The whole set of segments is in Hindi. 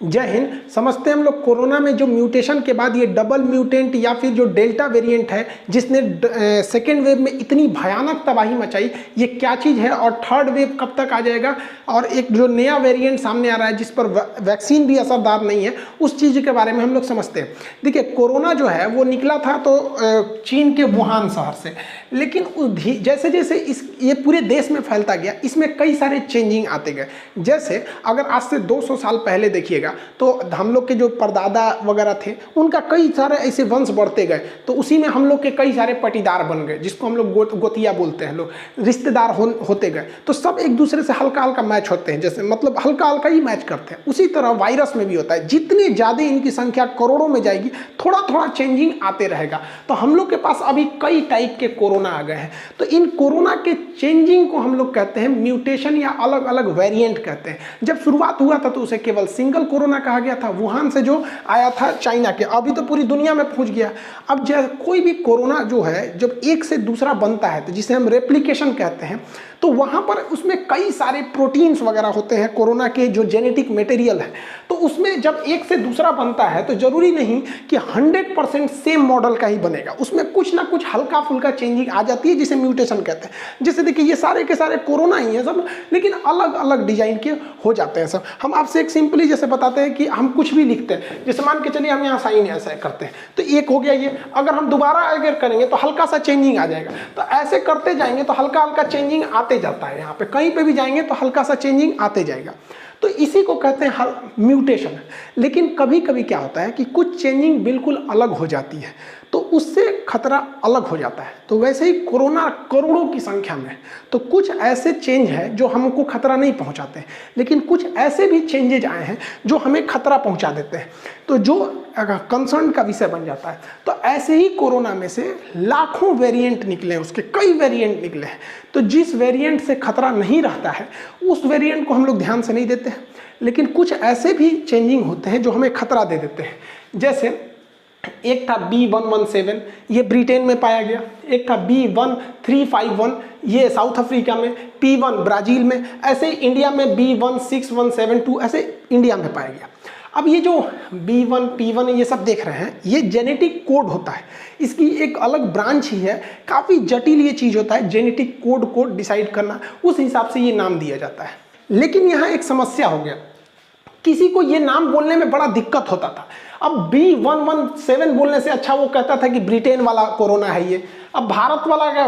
जय हिंद। समझते हैं हम लोग कोरोना में जो म्यूटेशन के बाद ये डबल म्यूटेंट या फिर जो डेल्टा वेरिएंट है जिसने सेकेंड वेव में इतनी भयानक तबाही मचाई, ये क्या चीज़ है और थर्ड वेव कब तक आ जाएगा, और एक जो नया वेरिएंट सामने आ रहा है जिस पर वैक्सीन भी असरदार नहीं है, उस चीज़ के बारे में हम लोग समझते हैं। देखिए, कोरोना जो है वो निकला था तो चीन के वुहान शहर से, लेकिन जैसे जैसे ये पूरे देश में फैलता गया, इसमें कई सारे चेंजिंग आते गए। जैसे अगर आज से 200 साल पहले देखिएगा तो हम लोग के जो परदादा वगैरह थे उनका कई सारे ऐसे वंश बढ़ते गए, तो उसी में हम लोग के कई सारे पटीदार बन गए, जिसको हम लोग गोतिया बोलते हैं, लोग रिश्तेदार होते गए। तो सब एक दूसरे से हल्का हल्का मैच होते हैं, जैसे मतलब हल्का हल्का ही मैच करते हैं। उसी तरह वायरस में भी होता है, जितने ज़्यादा इनकी संख्या करोड़ों में जाएगी, थोड़ा थोड़ा चेंजिंग आते रहेगा। तो हम लोग के पास अभी कई टाइप के कोरोना आ गए हैं। तो इन कोरोना के चेंजिंग को हम लोग कहते हैं म्यूटेशन या अलग अलग वेरिएंट कहते हैं। जब शुरुआत हुआ था तो उसे केवल सिंगल कोरोना कहा गया था, वुहान से जो आया था चाइना के, अभी तो पूरी दुनिया में पहुंच गया। अब कोई भी कोरोना जो है जब एक से दूसरा बनता है तो जिसे हम रेप्लिकेशन कहते हैं, तो वहाँ पर उसमें कई सारे प्रोटीन्स वगैरह होते हैं कोरोना के जो जेनेटिक मटेरियल है। तो उसमें जब एक से दूसरा बनता है तो जरूरी नहीं कि 100% सेम मॉडल का ही बनेगा, उसमें कुछ ना कुछ हल्का फुल्का चेंजिंग आ जाती है जिसे म्यूटेशन कहते हैं। जैसे देखिए, ये सारे के सारे कोरोना ही हैं सब, लेकिन अलग अलग डिजाइन के हो जाते हैं सब। हम आपसे एक सिंपली जैसे बताते हैं कि हम कुछ भी लिखते हैं, जैसे मान के चलिए हम यहाँ साइन ऐसा करते हैं तो एक हो गया ये, अगर हम दोबारा अगर करेंगे तो हल्का सा चेंजिंग आ जाएगा। तो ऐसे करते जाएंगे तो हल्का हल्का चेंजिंग आते जाता है, यहाँ पे कहीं पे भी जाएंगे तो हल्का सा चेंजिंग आते जाएगा। तो इसी को कहते हैं म्यूटेशन। लेकिन कभी कभी क्या होता है कि कुछ चेंजिंग बिल्कुल अलग हो जाती है, तो उससे खतरा अलग हो जाता है। तो वैसे ही कोरोना करोड़ों की संख्या में, तो कुछ ऐसे चेंज है जो हमको खतरा नहीं पहुंचाते, लेकिन कुछ ऐसे भी चेंजेज आए हैं जो हमें खतरा पहुंचा देते हैं, तो जो कंसर्न का विषय बन जाता है। तो ऐसे ही कोरोना में से लाखों वेरिएंट निकले हैं, उसके कई वेरिएंट निकले हैं। तो जिस वेरिएंट से खतरा नहीं रहता है उस वेरिएंट को हम लोग ध्यान से नहीं देते हैं, लेकिन कुछ ऐसे भी चेंजिंग होते हैं जो हमें खतरा दे देते हैं। जैसे एक था B117, ये ब्रिटेन में पाया गया। एक था B1351, ये साउथ अफ्रीका में। P1 ब्राजील में। ऐसे इंडिया में B16172 ऐसे इंडिया में पाया गया। अब ये जो B1 P1 ये सब देख रहे हैं, ये जेनेटिक कोड होता है, इसकी एक अलग ब्रांच ही है। काफ़ी जटिल ये चीज़ होता है, जेनेटिक कोड को डिसाइड करना, उस हिसाब से ये नाम दिया जाता है। लेकिन यहाँ एक समस्या हो गया, किसी को ये नाम बोलने में बड़ा दिक्कत होता था। अब B117 बोलने से अच्छा वो कहता था कि ब्रिटेन वाला कोरोना है ये। अब भारत वाला क्या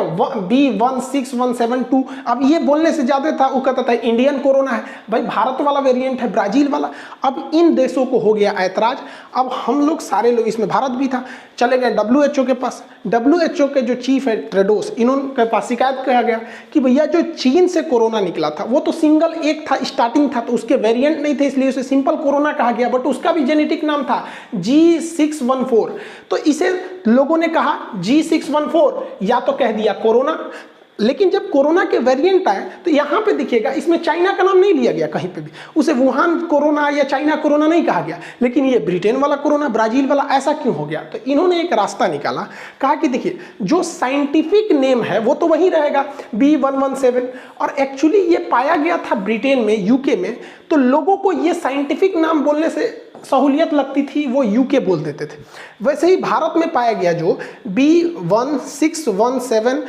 B16172, अब ये बोलने से ज़्यादा था, वो कहता था इंडियन कोरोना है। भाई भारत वाला वेरिएंट है, ब्राज़ील वाला। अब इन देशों को हो गया ऐतराज। अब हम लोग सारे लोग, इसमें भारत भी था, चले गए WHO के पास। WHO के जो चीफ है टेड्रोस, इन्होंने पास शिकायत किया गया कि भैया जो चीन से कोरोना निकला था वो तो सिंगल एक था, स्टार्टिंग था, तो उसके वेरिएंट नहीं थे, इसलिए उसे सिंपल कोरोना कहा गया, बट उसका भी जेनेटिक नाम था G614। तो इसे लोगों ने कहा G614, या तो कह दिया कोरोना। लेकिन जब कोरोना के वेरिएंट आए तो यहाँ पे देखिएगा, इसमें चाइना का नाम नहीं लिया गया कहीं पे भी, उसे वुहान कोरोना या चाइना कोरोना नहीं कहा गया, लेकिन ये ब्रिटेन वाला कोरोना, ब्राजील वाला, ऐसा क्यों हो गया? तो इन्होंने एक रास्ता निकाला, कहा कि देखिए जो साइंटिफिक नेम है वो तो वही रहेगा B117, और एक्चुअली ये पाया गया था ब्रिटेन में, यूके में। तो लोगों को ये साइंटिफिक नाम बोलने से सहूलियत लगती थी, वो यूके बोल देते थे। वैसे ही भारत में पाया गया जो B16172,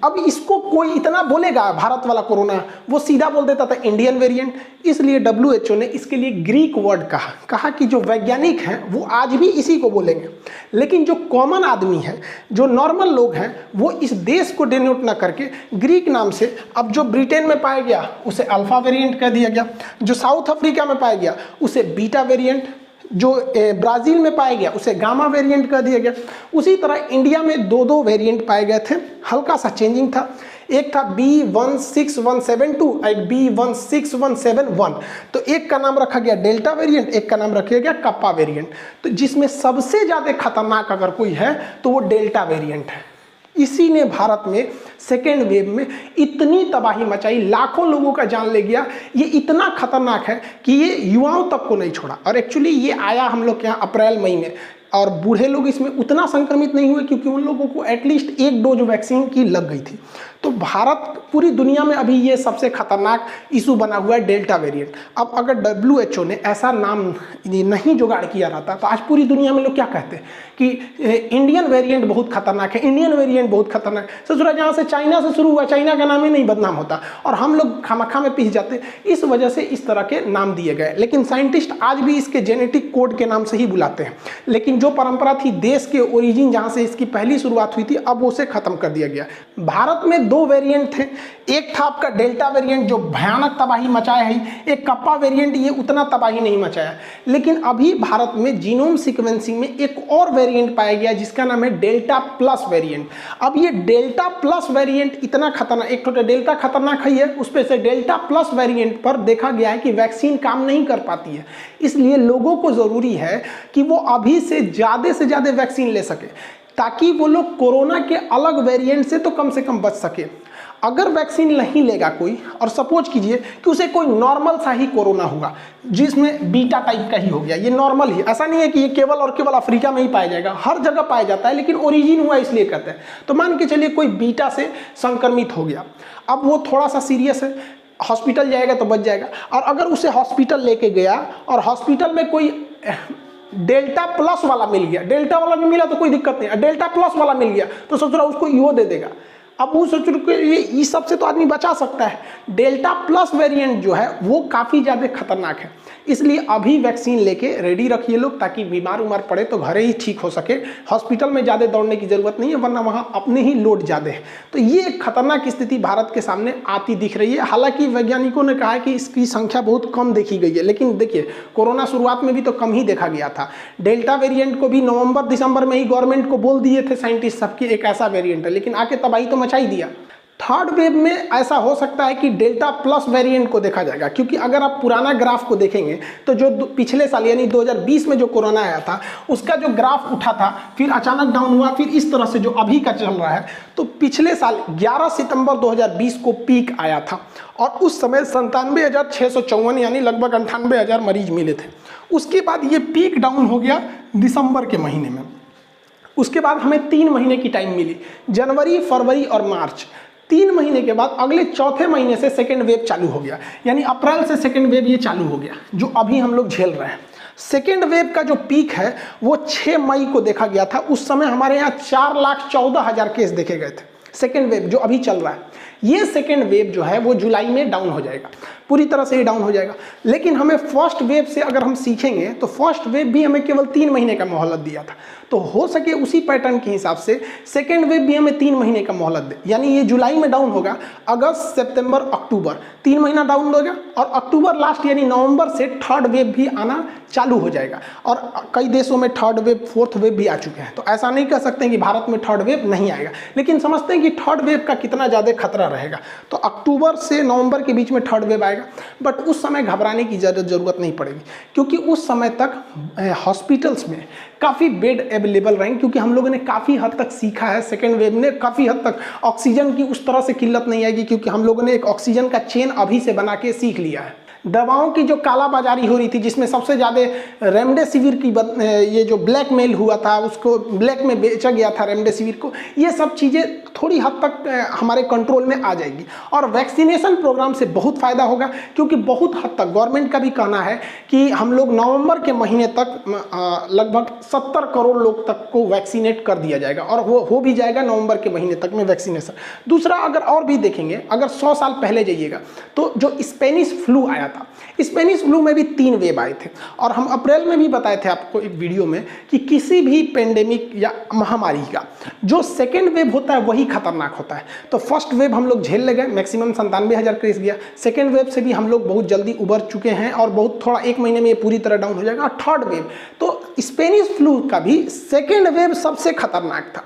अब इसको कोई इतना बोलेगा भारत वाला कोरोना, वो सीधा बोल देता था इंडियन वेरिएंट। इसलिए WHO ने इसके लिए ग्रीक वर्ड कहा कि जो वैज्ञानिक हैं वो आज भी इसी को बोलेंगे, लेकिन जो कॉमन आदमी है, जो नॉर्मल लोग हैं, वो इस देश को डिनोट ना करके ग्रीक नाम से, अब जो ब्रिटेन में पाया गया उसे अल्फा वेरिएंट कह दिया गया, जो साउथ अफ्रीका में पाया गया उसे बीटा वेरिएंट, जो ब्राज़ील में पाया गया उसे गामा वेरिएंट कर दिया गया। उसी तरह इंडिया में दो वेरिएंट पाए गए थे, हल्का सा चेंजिंग था। एक था B16172, एक B16171। तो एक का नाम रखा गया डेल्टा वेरिएंट, एक का नाम रखा गया कप्पा वेरिएंट। तो जिसमें सबसे ज़्यादा खतरनाक अगर कोई है तो वो डेल्टा वेरिएंट है। इसी ने भारत में सेकेंड वेव में इतनी तबाही मचाई, लाखों लोगों का जान ले गया। ये इतना खतरनाक है कि ये युवाओं तक को नहीं छोड़ा। और एक्चुअली ये आया हम लोग के यहाँ अप्रैल मई में, और बूढ़े लोग इसमें उतना संक्रमित नहीं हुए क्योंकि उन लोगों को एटलीस्ट एक डोज वैक्सीन की लग गई थी। तो भारत पूरी दुनिया में अभी ये सबसे खतरनाक इशू बना हुआ है डेल्टा वेरिएंट। अब अगर WHO ने ऐसा नाम नहीं जुगाड़ किया रहता तो आज पूरी दुनिया में लोग क्या कहते हैं कि इंडियन वेरिएंट बहुत खतरनाक है, इंडियन वेरिएंट बहुत खतरनाक है। ससुरा जहाँ से चाइना से शुरू हुआ, चाइना का नाम ही नहीं बदनाम होता और हम लोग खामखा में पिस जाते। इस वजह से इस तरह के नाम दिए गए, लेकिन साइंटिस्ट आज भी इसके जेनेटिक कोड के नाम से ही बुलाते हैं। लेकिन जो परंपरा थी देश के ओरिजिन जहाँ से इसकी पहली शुरुआत हुई थी, अब उसे खत्म कर दिया गया। भारत में 2 वेरिएंट थे, एक था आपका डेल्टा वेरिएंट जो भयानक तबाही मचाया है, एक कप्पा वेरिएंट, ये उतना तबाही नहीं मचाया। लेकिन अभी भारत में जीनोम सीक्वेंसिंग में एक और वेरिएंट पाया गया जिसका नाम है डेल्टा प्लस वेरिएंट। अब ये डेल्टा प्लस वेरिएंट इतना खतरनाक, एक तो डेल्टा खतरनाक है, उस पर से डेल्टा प्लस वेरिएंट पर देखा गया है कि वैक्सीन काम नहीं कर पाती है। इसलिए लोगों को जरूरी है कि वो अभी से ज़्यादा वैक्सीन ले सके ताकि वो लोग कोरोना के अलग वेरिएंट से तो कम बच सके। अगर वैक्सीन नहीं लेगा कोई, और सपोज कीजिए कि उसे कोई नॉर्मल सा ही कोरोना हुआ जिसमें बीटा टाइप का ही हो गया, ये नॉर्मल ही, ऐसा नहीं है कि ये केवल और केवल अफ्रीका में ही पाया जाएगा, हर जगह पाया जाता है, लेकिन ओरिजिन हुआ इसलिए कहते हैं। तो मान के चलिए कोई बीटा से संक्रमित हो गया, अब वो थोड़ा सा सीरियस है, हॉस्पिटल जाएगा तो बच जाएगा। और अगर उसे हॉस्पिटल लेके गया और हॉस्पिटल में कोई डेल्टा प्लस वाला मिल गया, डेल्टा वाला भी मिला तो कोई दिक्कत नहीं, डेल्टा प्लस वाला मिल गया तो सोच रहा उसको ईओ दे देगा। अब वो सोच रहे ये इस सब से तो आदमी बचा सकता है। डेल्टा प्लस वेरिएंट जो है वो काफ़ी ज़्यादा खतरनाक है, इसलिए अभी वैक्सीन लेके रेडी रखिए लोग, ताकि बीमार उमार पड़े तो घरे ही ठीक हो सके। हॉस्पिटल में ज़्यादा दौड़ने की ज़रूरत नहीं है, वरना वहाँ अपने ही लोड ज़्यादा है। तो ये एक खतरनाक स्थिति भारत के सामने आती दिख रही है। हालांकि वैज्ञानिकों ने कहा है कि इसकी संख्या बहुत कम देखी गई है, लेकिन देखिए कोरोना शुरुआत में भी तो कम ही देखा गया था। डेल्टा वेरिएंट को भी नवंबर दिसंबर में ही गवर्नमेंट को बोल दिए थे साइंटिस्ट सबकी एक ऐसा वेरिएंट है, लेकिन आके तबाही तो मचा ही दिया। थर्ड वेव में ऐसा हो सकता है कि डेल्टा प्लस वेरिएंट को देखा जाएगा, क्योंकि अगर आप पुराना ग्राफ को देखेंगे तो जो पिछले साल यानी 2020 में जो कोरोना आया था उसका जो ग्राफ उठा था, फिर अचानक डाउन हुआ, फिर इस तरह से जो अभी का चल रहा है, तो पिछले साल 11 सितंबर 2020 को पीक आया था और उस समय 97,654 यानी लगभग 98,000 मरीज मिले थे। उसके बाद ये पीक डाउन हो गया दिसंबर के महीने में। उसके बाद हमें 3 महीने की टाइम मिली, जनवरी, फरवरी और मार्च। 3 महीने के बाद अगले चौथे महीने से सेकेंड वेव चालू हो गया, यानी अप्रैल से सेकेंड वेव ये चालू हो गया जो अभी हम लोग झेल रहे हैं। सेकेंड वेव का जो पीक है वो 6 मई को देखा गया था। उस समय हमारे यहाँ 4,14,000 केस देखे गए थे। सेकेंड वेव जो अभी चल रहा है, ये सेकेंड वेव जो है वो जुलाई में डाउन हो जाएगा, पूरी तरह से ही डाउन हो जाएगा। लेकिन हमें फर्स्ट वेव से अगर हम सीखेंगे तो फर्स्ट वेव भी हमें केवल 3 महीने का मोहलत दिया था, तो हो सके उसी पैटर्न के हिसाब से सेकेंड वेव भी हमें 3 महीने का मोहलत दे। यानी ये जुलाई में डाउन होगा, अगस्त, सितंबर, अक्टूबर 3 महीना डाउन होगा, और अक्टूबर लास्ट यानी नवंबर से थर्ड वेव भी आना चालू हो जाएगा। और कई देशों में थर्ड वेव, फोर्थ वेव भी आ चुके हैं, तो ऐसा नहीं कह सकते कि भारत में थर्ड वेव नहीं आएगा, लेकिन समझते हैं कि थर्ड वेव का कितना ज़्यादा खतरा रहेगा। तो अक्टूबर से नवंबर के बीच में थर्ड वेव आएगा, बट उस समय घबराने की ज़रूरत नहीं पड़ेगी, क्योंकि उस समय तक हॉस्पिटल्स में काफ़ी बेड अवेलेबल रहेंगे, क्योंकि हम लोगों ने काफ़ी हद तक सीखा है। सेकेंड वेव ने काफ़ी हद तक ऑक्सीजन की उस तरह से किल्लत नहीं आएगी, क्योंकि हम लोगों ने एक ऑक्सीजन का चेन अभी से बना के सीख लिया है। दवाओं की जो कालाबाजारी हो रही थी, जिसमें सबसे ज़्यादा रेमडेसिविर की ये जो ब्लैकमेल हुआ था, उसको ब्लैक में बेचा गया था रेमडेसिविर को, ये सब चीज़ें थोड़ी हद तक हमारे कंट्रोल में आ जाएगी। और वैक्सीनेशन प्रोग्राम से बहुत फ़ायदा होगा, क्योंकि बहुत हद तक गवर्नमेंट का भी कहना है कि हम लोग नवंबर के महीने तक लगभग 70 करोड़ लोग तक को वैक्सीनेट कर दिया जाएगा, और वो हो भी जाएगा नवंबर के महीने तक में वैक्सीनेशन। दूसरा, अगर और भी देखेंगे, अगर 100 साल पहले जाइएगा तो जो स्पेनिश फ्लू आया था, स्पेनिश फ्लू में भी 3 वेव आए थे, और हम अप्रैल में भी बताए थे आपको एक वीडियो में कि किसी भी पेंडेमिक या महामारी का जो सेकेंड वेव होता है वही खतरनाक होता है। तो फर्स्ट वेव हम लोग झेल ले गए, मैक्सिमम 97,000 केस गया। सेकेंड वेव से भी हम लोग बहुत जल्दी उबर चुके हैं, और बहुत थोड़ा 1 महीने में ये पूरी तरह डाउन हो जाएगा। और थर्ड वेव, तो स्पेनिश फ्लू का भी सेकेंड वेव सबसे खतरनाक था।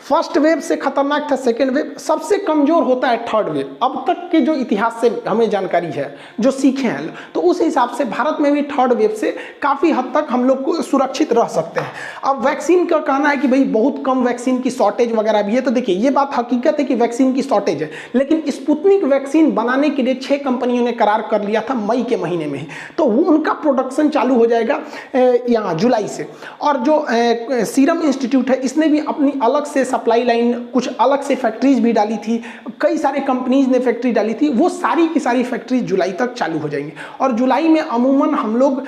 फर्स्ट वेव से खतरनाक था सेकेंड वेव, सबसे कमजोर होता है थर्ड वेव। अब तक के जो इतिहास से हमें जानकारी है, जो सीखे हैं, तो उस हिसाब से भारत में भी थर्ड वेव से काफ़ी हद तक हम लोग को सुरक्षित रह सकते हैं। अब वैक्सीन का कहना है कि भाई बहुत कम वैक्सीन की शॉर्टेज वगैरह भी है, तो देखिए ये बात हकीकत है कि वैक्सीन की शॉर्टेज है, लेकिन स्पुतनिक वैक्सीन बनाने के लिए 6 कंपनियों ने करार कर लिया था मई के महीने में ही, तो वो उनका प्रोडक्शन चालू हो जाएगा यहाँ जुलाई से। और जो सीरम इंस्टीट्यूट है, इसने भी अपनी अलग से सप्लाई लाइन, कुछ अलग से फैक्ट्रीज भी डाली थी, कई सारे कंपनीज ने फैक्ट्री डाली थी, वो सारी की सारी फैक्ट्री जुलाई तक चालू हो जाएंगी। और जुलाई में अमूमन हम लोग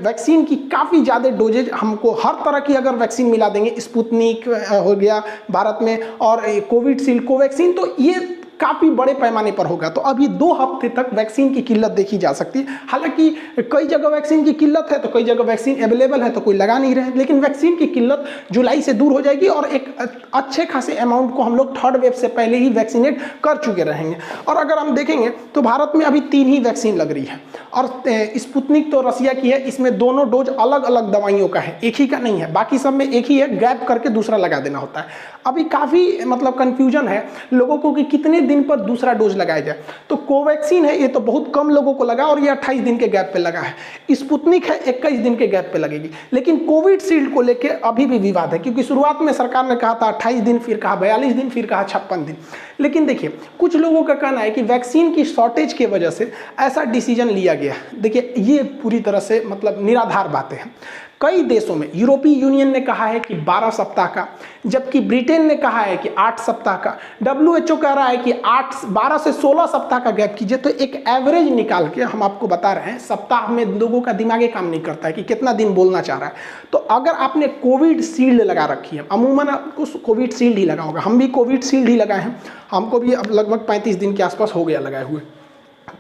वैक्सीन की काफ़ी ज़्यादा डोजेज, हमको हर तरह की अगर वैक्सीन मिला देंगे, स्पुतनिक हो गया भारत में और कोविशील्ड, कोवैक्सीन, तो ये काफ़ी बड़े पैमाने पर होगा। तो अभी 2 हफ्ते तक वैक्सीन की किल्लत देखी जा सकती है। हालांकि कई जगह वैक्सीन की किल्लत है, तो कई जगह वैक्सीन अवेलेबल है, तो कोई लगा नहीं रहे, लेकिन वैक्सीन की किल्लत जुलाई से दूर हो जाएगी और एक अच्छे खासे अमाउंट को हम लोग थर्ड वेव से पहले ही वैक्सीनेट कर चुके रहेंगे। और अगर हम देखेंगे तो भारत में अभी 3 ही वैक्सीन लग रही है, और स्पुतनिक तो रसिया की है, इसमें दोनों डोज अलग अलग दवाइयों का है, एक ही का नहीं है। बाकी सब में एक ही है, गैप करके दूसरा लगा देना होता है। अभी काफ़ी मतलब कन्फ्यूजन है लोगों को कि कितने दिन पर दूसरा डोज लगाया जाए। तो कोवैक्सीन है, ये तो बहुत कम लोगों को लगा और ये 28 दिन के गैप पे लगा है। स्पुतनिक है 21 दिन के गैप पे लगेगी। लेकिन कोविशील्ड को लेके अभी भी विवाद है, क्योंकि शुरुआत में सरकार ने कहा था 28 दिन, फिर कहा 42 दिन, फिर कहा 56 दिन। लेकिन देखिए, कुछ लोगों का कहना है कि वैक्सीन की शॉर्टेज की वजह से ऐसा डिसीजन लिया गया। देखिए, ये पूरी तरह से मतलब निराधार बातें हैं। कई देशों में, यूरोपीय यूनियन ने कहा है कि 12 सप्ताह का, जबकि ब्रिटेन ने कहा है कि 8 सप्ताह का, WHO कह रहा है कि 12 से 16 सप्ताह का गैप कीजिए। तो एक एवरेज निकाल के हम आपको बता रहे हैं, सप्ताह में लोगों का दिमाग काम नहीं करता है कि कितना दिन बोलना चाह रहा है। तो अगर आपने कोविशील्ड लगा रखी है, अमूमन आपको कोविशील्ड ही लगा होगा, हम भी कोविशील्ड ही लगाए हैं, हमको भी अब लगभग 35 दिन के आसपास हो गया लगाए हुए।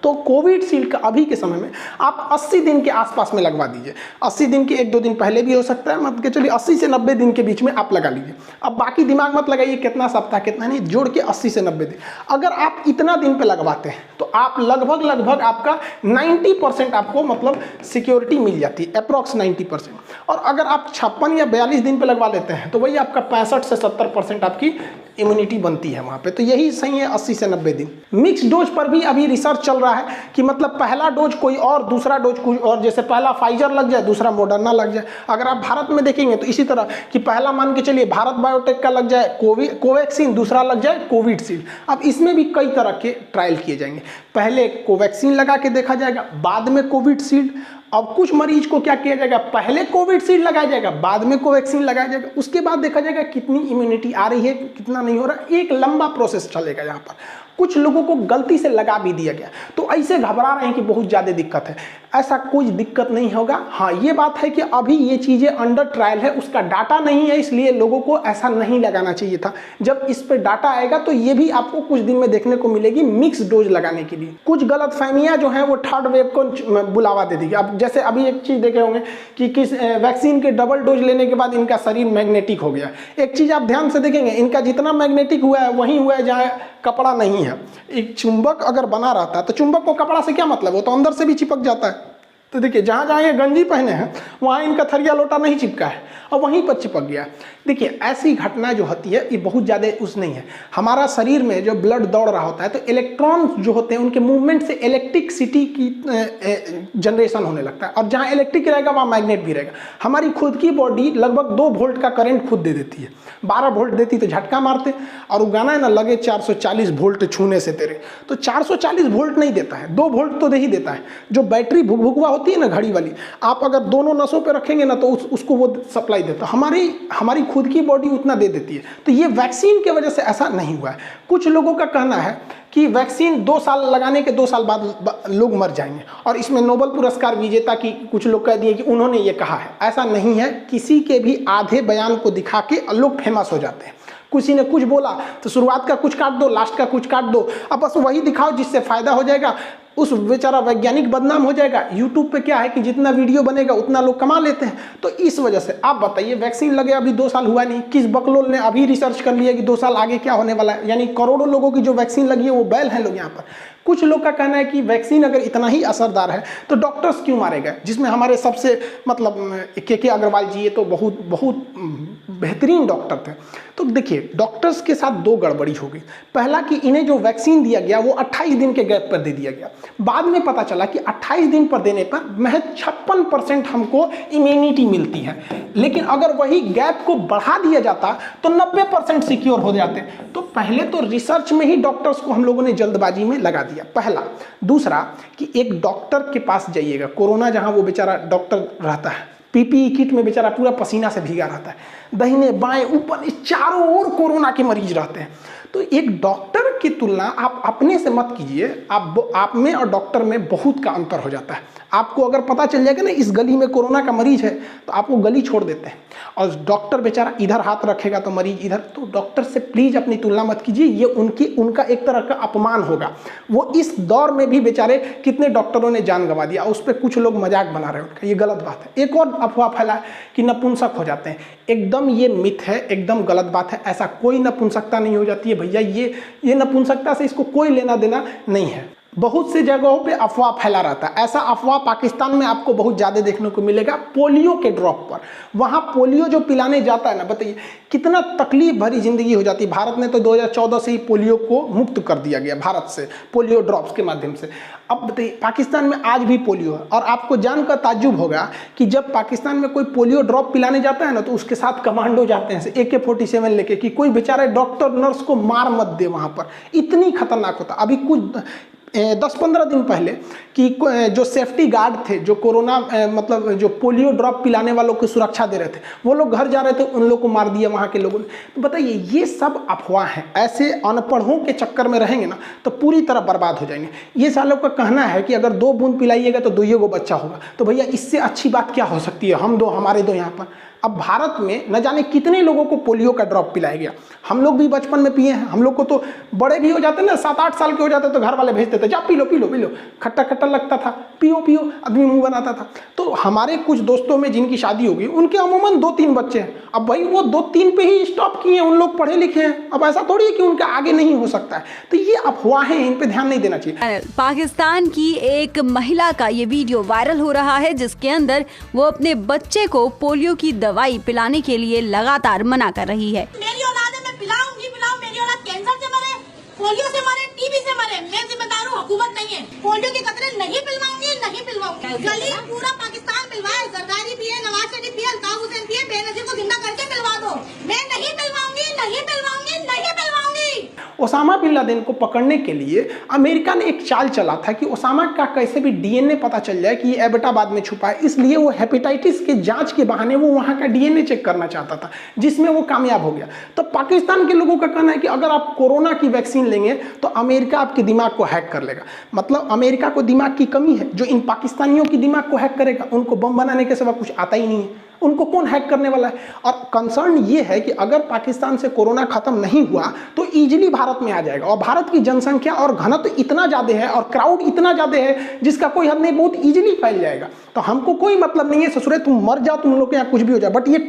तो कोविशील्ड का अभी के समय में आप 80 दिन के आसपास में लगवा दीजिए। 80 दिन के 1-2 दिन पहले भी हो सकता है, मतलब चलिए 80 से 90 दिन के बीच में आप लगा लीजिए। अब बाकी दिमाग मत लगाइए कितना सप्ताह कितना नहीं, जोड़ के 80 से 90 दिन। अगर आप इतना दिन पे लगवाते हैं तो आप लगभग आपका 90% आपको मतलब सिक्योरिटी मिल जाती है, अप्रॉक्स 90%। और अगर आप 56 या 42 दिन पे लगवा लेते हैं तो वही आपका 65 से 70% आपकी इम्यूनिटी बनती है वहाँ पे। तो यही सही है 80 से 90 दिन। मिक्स डोज पर भी अभी रिसर्च चल रहा है कि मतलब पहला डोज कोई और, दूसरा डोज कोई और, जैसे पहला फाइजर लग जाए, दूसरा मॉडर्ना लग जाए। अगर आप भारत में देखेंगे तो इसी तरह कि पहला मान के चलिए भारत बायोटेक का लग जाए कोवैक्सीन, दूसरा लग जाए कोविशील्ड। अब इसमें भी कई तरह के ट्रायल किए जाएंगे। पहले कोवैक्सीन लगा के देखा जाएगा, बाद में कोविशील्ड। अब कुछ मरीज को क्या किया जाएगा, पहले कोविशील्ड लगाया जाएगा, बाद में कोवैक्सीन लगाया जाएगा, उसके बाद देखा जाएगा कितनी इम्यूनिटी आ रही है, कितना नहीं हो रहा। एक लंबा प्रोसेस चलेगा यहाँ पर। कुछ लोगों को गलती से लगा भी दिया गया, तो ऐसे घबरा रहे हैं कि बहुत ज़्यादा दिक्कत है। ऐसा कोई दिक्कत नहीं होगा। हाँ, ये बात है कि अभी ये चीज़ें अंडर ट्रायल है, उसका डाटा नहीं है, इसलिए लोगों को ऐसा नहीं लगाना चाहिए था। जब इस पर डाटा आएगा तो ये भी आपको कुछ दिन में देखने को मिलेगी मिक्स डोज लगाने के लिए। कुछ गलतफहमियां जो हैं वो थर्ड वेव को बुलावा दे देगी। अब जैसे अभी एक चीज़ देखे होंगे कि किस वैक्सीन के डबल डोज लेने के बाद इनका शरीर मैग्नेटिक हो गया। एक चीज़ आप ध्यान से देखेंगे, इनका जितना मैग्नेटिक हुआ है वहीं हुआ है जहाँ कपड़ा नहीं है। एक चुंबक अगर बना रहता है तो चुंबक को कपड़ा से क्या मतलब, वो तो अंदर से भी चिपक जाता है। तो देखिए, जहाँ जहाँ ये गंजी पहने हैं वहाँ इनका थरिया लोटा नहीं चिपका है और वहीं पर चिपक गया। देखिए, ऐसी घटना जो होती है ये बहुत ज़्यादा उस नहीं है। हमारा शरीर में जो ब्लड दौड़ रहा होता है तो इलेक्ट्रॉन जो होते हैं उनके मूवमेंट से इलेक्ट्रिसिटी की जनरेशन होने लगता है, और जहाँ इलेक्ट्रिक रहेगा वहाँ मैग्नेट भी रहेगा। हमारी खुद की बॉडी लगभग 2 वोल्ट का करंट खुद दे देती है। 12 वोल्ट देती तो झटका मारते, और वो गाना है ना, लगे 440 वोल्ट छूने से तेरे, तो 440 वोल्ट नहीं देता है, 2 वोल्ट तो दे ही देता है। जो बैटरी भुकभुकवा होती है ना घड़ी वाली, आप अगर दोनों नसों पे रखेंगे ना तो उसको वो सप्लाई देता है। हमारी खुद की बॉडी उतना दे देती है। तो ये वैक्सीन की वजह से ऐसा नहीं हुआ है। कुछ लोगों का कहना है कि वैक्सीन 2 साल लगाने के 2 साल बाद लोग मर जाएंगे, और इसमें नोबेल पुरस्कार विजेता की कुछ लोग कह दिए कि उन्होंने ये कहा है। ऐसा नहीं है, किसी के भी आधे बयान को दिखा के लोग फेमस हो जाते हैं। किसी ने कुछ बोला तो शुरुआत का कुछ काट दो, लास्ट का कुछ काट दो, अब बस वही दिखाओ जिससे फायदा हो जाएगा। उस बेचारा वैज्ञानिक बदनाम हो जाएगा। यूट्यूब पे क्या है कि जितना वीडियो बनेगा उतना लोग कमा लेते हैं। तो इस वजह से आप बताइए, वैक्सीन लगे अभी 2 साल हुआ नहीं, किस बकलोल ने अभी रिसर्च कर लिया कि 2 साल आगे क्या होने वाला है। यानी करोड़ों लोगों की जो वैक्सीन लगी है वो बैल हैं लोग यहाँ पर। कुछ लोग का कहना है कि वैक्सीन अगर इतना ही असरदार है तो डॉक्टर्स क्यों मारे गए, जिसमें हमारे सबसे मतलब के अग्रवाल जी, ये तो बहुत बेहतरीन डॉक्टर थे। तो देखिए डॉक्टर्स के साथ दो गड़बड़ी हो गई। पहला कि इन्हें जो वैक्सीन दिया गया वो 28 दिन के गैप पर दे दिया गया। बाद में पता चला कि 28 दिन पर देने पर महज 56% हमको इम्यूनिटी मिलती है, लेकिन अगर वही गैप को बढ़ा दिया जाता तो 90% सिक्योर हो जाते। तो पहले तो रिसर्च में ही डॉक्टर्स को हम लोगों ने जल्दबाजी में लगा दिया, पहला। दूसरा कि एक डॉक्टर के पास जाइएगा, कोरोना जहां वो बेचारा डॉक्टर रहता है, पीपीई किट में बेचारा पूरा पसीना से भीगा रहता है, दाहिने बाएं ऊपर चारों ओर कोरोना के मरीज रहते हैं। तो एक डॉक्टर की तुलना आप अपने से मत कीजिए, आप में और डॉक्टर में बहुत का अंतर हो जाता है। आपको अगर पता चल जाएगा ना इस गली में कोरोना का मरीज है तो आप वो गली छोड़ देते हैं, और डॉक्टर बेचारा इधर हाथ रखेगा तो मरीज इधर। तो डॉक्टर से प्लीज अपनी तुलना मत कीजिए, ये उनका एक तरह का अपमान होगा। वो इस दौर में भी बेचारे कितने डॉक्टरों ने जान गंवा दिया, उस पर कुछ लोग मजाक बना रहे हैं उनका, ये गलत बात है। एक और अफवाह फैला है कि नपुंसक हो जाते हैं, एकदम ये मिथ है, एकदम गलत बात है। ऐसा कोई नपुंसकता नहीं हो जाती है भैया, ये नपुंसकता से इसको कोई लेना देना नहीं है। बहुत सी जगहों पे अफवाह फैला रहता है, ऐसा अफवाह पाकिस्तान में आपको बहुत ज़्यादा देखने को मिलेगा पोलियो के ड्रॉप पर। वहाँ पोलियो जो पिलाने जाता है ना, बताइए कितना तकलीफ भरी जिंदगी हो जाती है। भारत ने तो 2014 से ही पोलियो को मुक्त कर दिया गया, भारत से पोलियो ड्रॉप्स के माध्यम से। अब बताइए पाकिस्तान में आज भी पोलियो है, और आपको जानकर ताज्जुब होगा कि जब पाकिस्तान में कोई पोलियो ड्रॉप पिलाने जाता है ना तो उसके साथ कमांडो जाते हैं AK-47 लेके, कि कोई बेचारे डॉक्टर नर्स को मार मत दे वहाँ पर, इतनी खतरनाक होता। अभी कुछ 10-15 दिन पहले कि जो सेफ्टी गार्ड थे, जो कोरोना मतलब जो पोलियो ड्रॉप पिलाने वालों को सुरक्षा दे रहे थे, वो लोग घर जा रहे थे, उन लोगों को मार दिया वहाँ के लोगों ने। तो बताइए ये सब अफवाह हैं। ऐसे अनपढ़ों के चक्कर में रहेंगे ना तो पूरी तरह बर्बाद हो जाएंगे। ये सालों का कहना है कि अगर 2 बूंद पिलाइएगा तो 2 बच्चा होगा, तो भैया इससे अच्छी बात क्या हो सकती है। हम दो, हमारे दो यहाँ पर। अब भारत में न जाने कितने लोगों को पोलियो का ड्रॉप पिलाया गया। हम लोग भी बचपन में पिए हैं, हम लोग को तो बड़े भी हो जाते ना, 7-8 साल के हो जाते तो घर वाले भेजते थे, जा P low P low P low, खट्टा खट्टा लगता था, पियो पियो, आदमी मुंह बनाता था। तो हमारे कुछ दोस्तों में जिनकी शादी होगी उनके अमूमन 2-3 बच्चे हैं। अब भाई वो 2-3 पे ही स्टॉप किए, उन लोग पढ़े लिखे हैं, अब ऐसा थोड़ी है कि उनका आगे नहीं हो सकता है। तो ये अफवाहें, इन पे ध्यान नहीं देना चाहिए। पाकिस्तान की एक महिला का ये वीडियो वायरल हो रहा है जिसके अंदर वो अपने बच्चे को पोलियो की दवाई पिलाने के लिए लगातार मना कर रही है। मेरी औलाद है, मैं पिलाऊंगी, मेरी औलाद कैंसर से मरे, पोलियो से मरे, टीबी से मरे, मैं जिम्मेदार हूँ, हुकूमत नहीं है। पोलियो के कतरे नहीं पिलवाऊंगी, नहीं पिलवाऊंगी। गली पूरा पाकिस्तान पिलवाए, जरदारी पिए, नवाज शरीफ पिए, अल्ताफ हुसैन पिए, बेनजीर को जिंदा करके पिलवा दो। मैं नहीं पिलवाऊंगी, नहीं पिलवाऊंगी, नहीं पिलवाऊंगी। ओसामा बिन लादेन को पकड़ने के लिए अमेरिका ने एक चाल चला था कि ओसामा का कैसे भी DNA पता चल जाए कि ये एबटाबाद में छुपा है। इसलिए वो हेपेटाइटिस के जांच के बहाने वो वहाँ का DNA चेक करना चाहता था, जिसमें वो कामयाब हो गया। तो पाकिस्तान के लोगों का कहना है कि अगर आप कोरोना की वैक्सीन लेंगे तो अमेरिका आपके दिमाग को हैक कर लेगा। मतलब अमेरिका को दिमाग की कमी है, जो इन पाकिस्तानियों की दिमाग को हैक करेगा। उनको बम बनाने के सिवा कुछ आता ही नहीं है, उनको कौन हैक करने वाला है। और कंसर्न ये है कि अगर पाकिस्तान से कोरोना खत्म नहीं हुआ तो इजीली भारत में आ जाएगा, और भारत की जनसंख्या और घनत्व इतना ज़्यादा है और क्राउड इतना ज़्यादा है जिसका कोई हद नहीं, बहुत इजीली फैल जाएगा। तो हमको कोई मतलब नहीं है ससुरे तुम मर जाओ, तुम लोग के यहाँ कुछ भी हो जाए, बट ये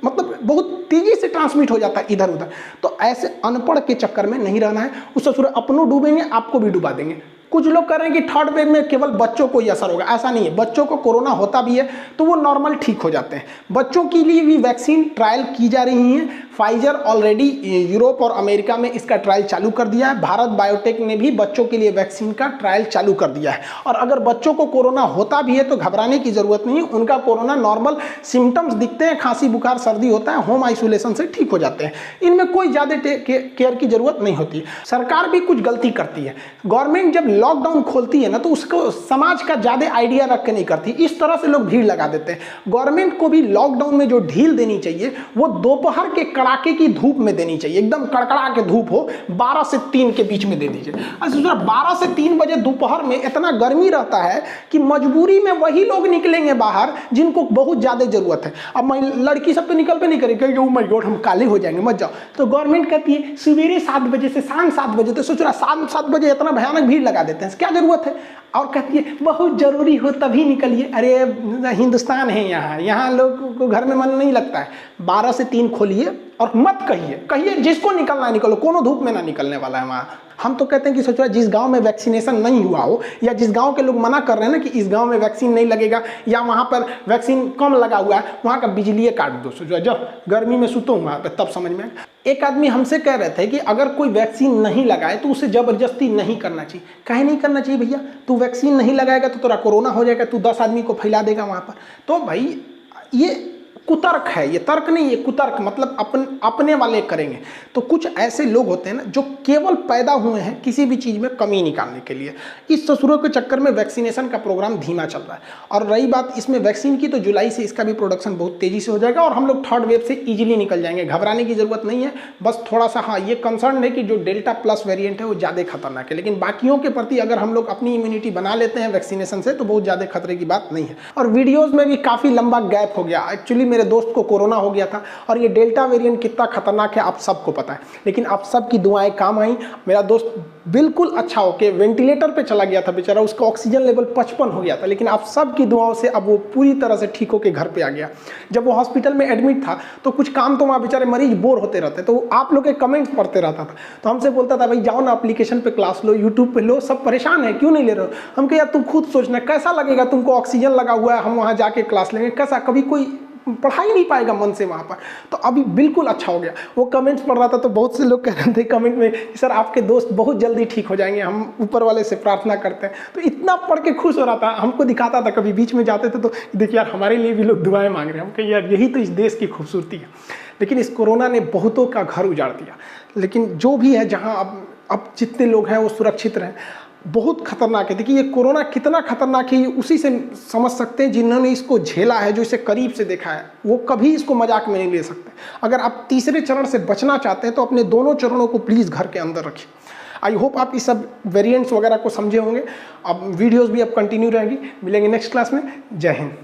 मतलब बहुत तेजी से ट्रांसमिट हो जाता है इधर उधर। तो ऐसे अनपढ़ के चक्कर में नहीं रहना है। उस ससुरे अपनों डूबेंगे, आपको भी डुबा देंगे। कुछ लोग कह रहे हैं कि 3rd वेव में केवल बच्चों को ही असर होगा, ऐसा नहीं है। बच्चों को कोरोना होता भी है तो वो नॉर्मल ठीक हो जाते हैं। बच्चों के लिए भी वैक्सीन ट्रायल की जा रही हैं। फाइजर ऑलरेडी यूरोप और अमेरिका में इसका ट्रायल चालू कर दिया है। भारत बायोटेक ने भी बच्चों के लिए वैक्सीन का ट्रायल चालू कर दिया है। और अगर बच्चों को कोरोना होता भी है तो घबराने की जरूरत नहीं है। उनका कोरोना नॉर्मल सिम्टम्स दिखते हैं, खांसी बुखार सर्दी होता है, होम आइसोलेशन से ठीक हो जाते हैं। इनमें कोई ज़्यादा केयर की जरूरत नहीं होती। सरकार भी कुछ गलती करती है। गवर्नमेंट जब लॉकडाउन खोलती है ना तो उसको समाज का ज़्यादा आइडिया रख के नहीं करती, इस तरह से लोग भीड़ लगा देते हैं। गवर्नमेंट को भी लॉकडाउन में जो ढील देनी चाहिए वो दोपहर के कड़ाके की धूप में देनी चाहिए। एकदम कड़कड़ा के धूप हो, 12 से 3 के बीच में दे दीजिए। अच्छा 12 से 3 बजे दोपहर में इतना गर्मी रहता है कि मजबूरी में वही लोग निकलेंगे बाहर जिनको बहुत ज़्यादा जरूरत है। अब लड़की सब तो निकल पे नहीं करेगी, ओ माय गॉड हम काले हो जाएंगे, मत जाओ। तो गवर्नमेंट कहती है सवेरे 7 बजे से शाम 7 बजे, तो सोच रहा 7 बजे इतना भयानक भीड़ लगा देते हैं, क्या जरूरत है। और कहती है बहुत जरूरी हो तभी निकलिए। अरे हिंदुस्तान है, यहाँ लोग को घर में मन नहीं लगता है। 12 से 3 खोलिए और मत कहिए जिसको निकलना निकलो, कोनो धूप में ना निकलने वाला है वहाँ। हम तो कहते हैं कि सोचो जिस गांव में वैक्सीनेशन नहीं हुआ हो, या जिस गांव के लोग मना कर रहे हैं ना कि इस गांव में वैक्सीन नहीं लगेगा या वहां पर वैक्सीन कम लगा हुआ है, वहां का बिजली काट दो। सोचो जब गर्मी में सुतो वहां पर, तब समझ में। एक आदमी हमसे कह रहे थे कि अगर कोई वैक्सीन नहीं लगाए तो उसे जबरदस्ती नहीं करना चाहिए। काहे नहीं करना चाहिए भैया? तू वैक्सीन नहीं लगाएगा तो तेरा कोरोना हो जाएगा, तू 10 आदमी को फैला देगा वहां पर। तो भाई ये कुतर्क है, ये तर्क नहीं, ये कुतर्क, मतलब अपने वाले करेंगे। तो कुछ ऐसे लोग होते हैं ना जो केवल पैदा हुए हैं किसी भी चीज़ में कमी निकालने के लिए। इस ससुरों के चक्कर में वैक्सीनेशन का प्रोग्राम धीमा चल रहा है। और रही बात इसमें वैक्सीन की, तो जुलाई से इसका भी प्रोडक्शन बहुत तेज़ी से हो जाएगा और हम लोग थर्ड वेव से ईजिली निकल जाएंगे। घबराने की ज़रूरत नहीं है। बस थोड़ा सा हाँ ये कंसर्न है कि जो डेल्टा प्लस वेरिएंट है वो ज़्यादा खतरनाक है, लेकिन बाकियों के प्रति अगर हम लोग अपनी इम्यूनिटी बना लेते हैं वैक्सीनेशन से तो बहुत ज़्यादा खतरे की बात नहीं है। और वीडियोज़ में भी काफ़ी लंबा गैप हो गया। एक्चुअली मेरे दोस्त को कोरोना हो गया था और ये डेल्टा वेरिएंट कितना खतरनाक है आप सबको पता है, लेकिन आप सबकी दुआएं काम आई। मेरा दोस्त बिल्कुल अच्छा होके वेंटिलेटर पे चला गया था बेचारा, उसका ऑक्सीजन लेवल 55 हो गया था, लेकिन आप सबकी दुआओं से अब वो पूरी तरह से ठीक होके घर पे आ गया। जब वो हॉस्पिटल में एडमिट था तो कुछ काम तो वहाँ बेचारे मरीज बोर होते रहते, तो आप लोग के कमेंट्स पढ़ते रहता था, तो हमसे बोलता था भाई जाओ ना एप्लीकेशन पे क्लास लो, यूट्यूब पे लो, सब परेशान है क्यों नहीं ले रहे हो। हम कहे यार तुम खुद सोचना कैसा लगेगा, तुमको ऑक्सीजन लगा हुआ है, हम वहाँ जाके क्लास लेंगे, कैसा, कभी कोई पढ़ा ही नहीं पाएगा मन से वहाँ पर। तो अभी बिल्कुल अच्छा हो गया। वो कमेंट्स पढ़ रहा था तो बहुत से लोग कह रहे थे कमेंट में सर आपके दोस्त बहुत जल्दी ठीक हो जाएंगे, हम ऊपर वाले से प्रार्थना करते हैं। तो इतना पढ़ के खुश हो रहा था, हमको दिखाता था, कभी बीच में जाते थे तो देखिए यार हमारे लिए भी लोग दुआएं मांग रहे हैं। हम कहिए यार यही तो इस देश की खूबसूरती है। लेकिन इस कोरोना ने बहुतों का घर उजाड़ दिया, लेकिन जो भी है जहाँ अब जितने लोग हैं वो सुरक्षित रहें। बहुत खतरनाक है। देखिए ये कोरोना कितना खतरनाक है ये उसी से समझ सकते हैं जिन्होंने इसको झेला है, जो इसे करीब से देखा है। वो कभी इसको मजाक में नहीं ले सकते। अगर आप तीसरे चरण से बचना चाहते हैं तो अपने दोनों चरणों को प्लीज़ घर के अंदर रखिए। आई होप आप इस सब वेरिएंट्स वगैरह को समझे होंगे। अब वीडियोज़ भी अब कंटिन्यू रहेंगी। मिलेंगे नेक्स्ट क्लास में। जय हिंद।